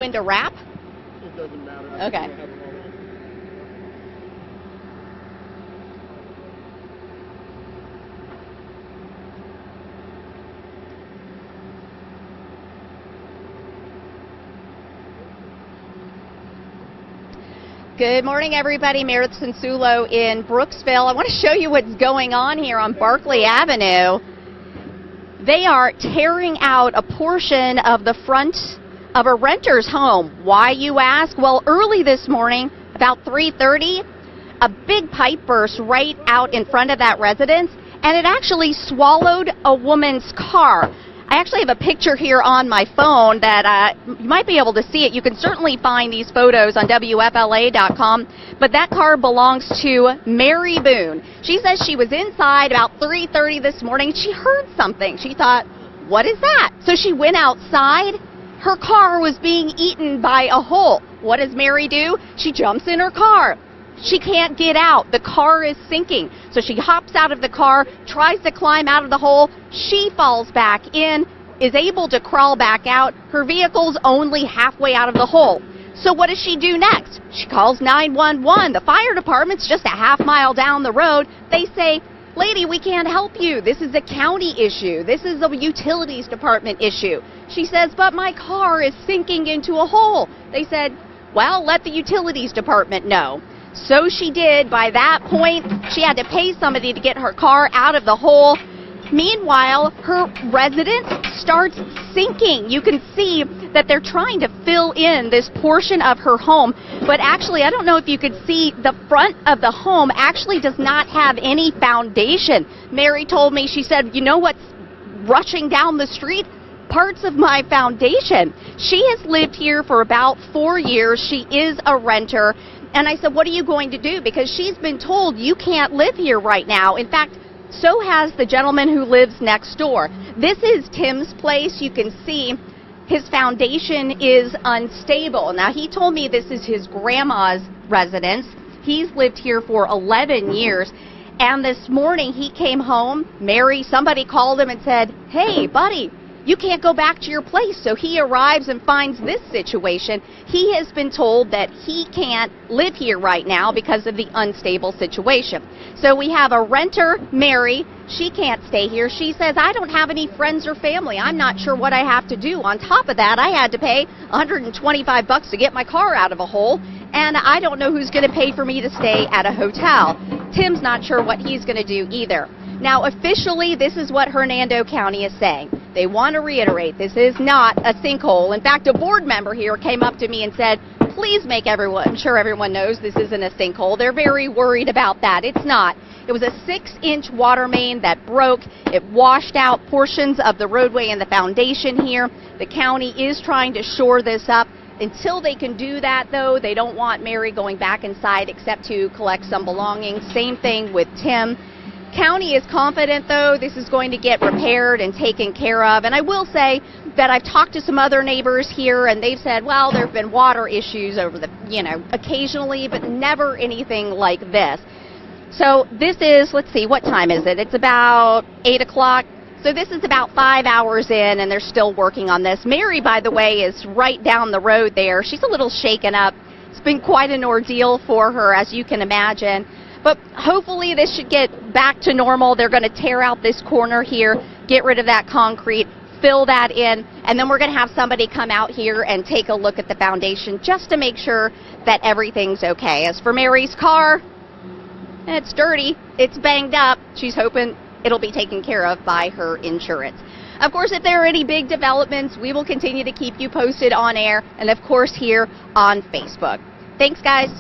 Into rap? It doesn't matter. Okay. Good morning, everybody. Meredith Sensulo in Brooksville. I want to show you what's going on here on Barclay Avenue. They are tearing out a portion of the front of a renter's home. Why, you ask? Well, early this morning, about 3:30, a big pipe burst right out in front of that residence, and it actually swallowed a woman's car. I actually have a picture here on my phone that you might be able to see it. You can certainly find these photos on WFLA.com, but that car belongs to Mary Boone. She says she was inside about 3:30 this morning. She heard something. She thought, what is that? So she went outside. Her car was being eaten by a hole. What does Mary do? She jumps in her car. She can't get out. The car is sinking. So she hops out of the car, tries to climb out of the hole. She falls back in, is able to crawl back out. Her vehicle's only halfway out of the hole. So what does she do next? She calls 911. The fire department's just a half mile down the road. They say, lady, we can't help you. This is a county issue. This is a utilities department issue. She says, but my car is sinking into a hole. They said, well, let the utilities department know. So she did. By that point, she had to pay somebody to get her car out of the hole. Meanwhile, her residence starts sinking. You can see that they're trying to fill in this portion of her home, but actually, I don't know if you could see, the front of the home actually does not have any foundation. Mary told me, she said, you know what's rushing down the street? Parts of my foundation. She has lived here for about 4 years. She is a renter. And I said, what are you going to do? Because she's been told you can't live here right now. In fact, so has the gentleman who lives next door. This is Tim's place. You can see his foundation is unstable. Now, he told me this is his grandma's residence. He's lived here for 11 years. And this morning he came home. Mary, somebody called him and said, hey, buddy, you can't go back to your place. So he arrives and finds this situation. He has been told that he can't live here right now because of the unstable situation. So we have a renter, Mary. She can't stay here. She says, I don't have any friends or family. I'm not sure what I have to do. On top of that, I had to pay $125 to get my car out of a hole, and I don't know who's going to pay for me to stay at a hotel. Tim's not sure what he's going to do either. Now, officially, this is what Hernando County is saying. They want to reiterate, this is not a sinkhole. In fact, a board member here came up to me and said, please make sure everyone knows this isn't a sinkhole. They're very worried about that. It's not. It was a 6-inch water main that broke. It washed out portions of the roadway and the foundation here. The county is trying to shore this up. Until they can do that, though, they don't want Mary going back inside except to collect some belongings. Same thing with Tim. County is confident, though, this is going to get repaired and taken care of. And I will say that I've talked to some other neighbors here, and they've said, well, there have been water issues over the, occasionally, but never anything like this. So this is, let's see, what time is it? It's about 8 o'clock. So this is about 5 hours in, and they're still working on this. Mary, by the way, is right down the road there. She's a little shaken up. It's been quite an ordeal for her, as you can imagine. But hopefully this should get back to normal. They're going to tear out this corner here, get rid of that concrete, fill that in, and then we're going to have somebody come out here and take a look at the foundation just to make sure that everything's okay. As for Mary's car, it's dirty, it's banged up. She's hoping it'll be taken care of by her insurance. Of course, if there are any big developments, we will continue to keep you posted on air and, of course, here on Facebook. Thanks, guys.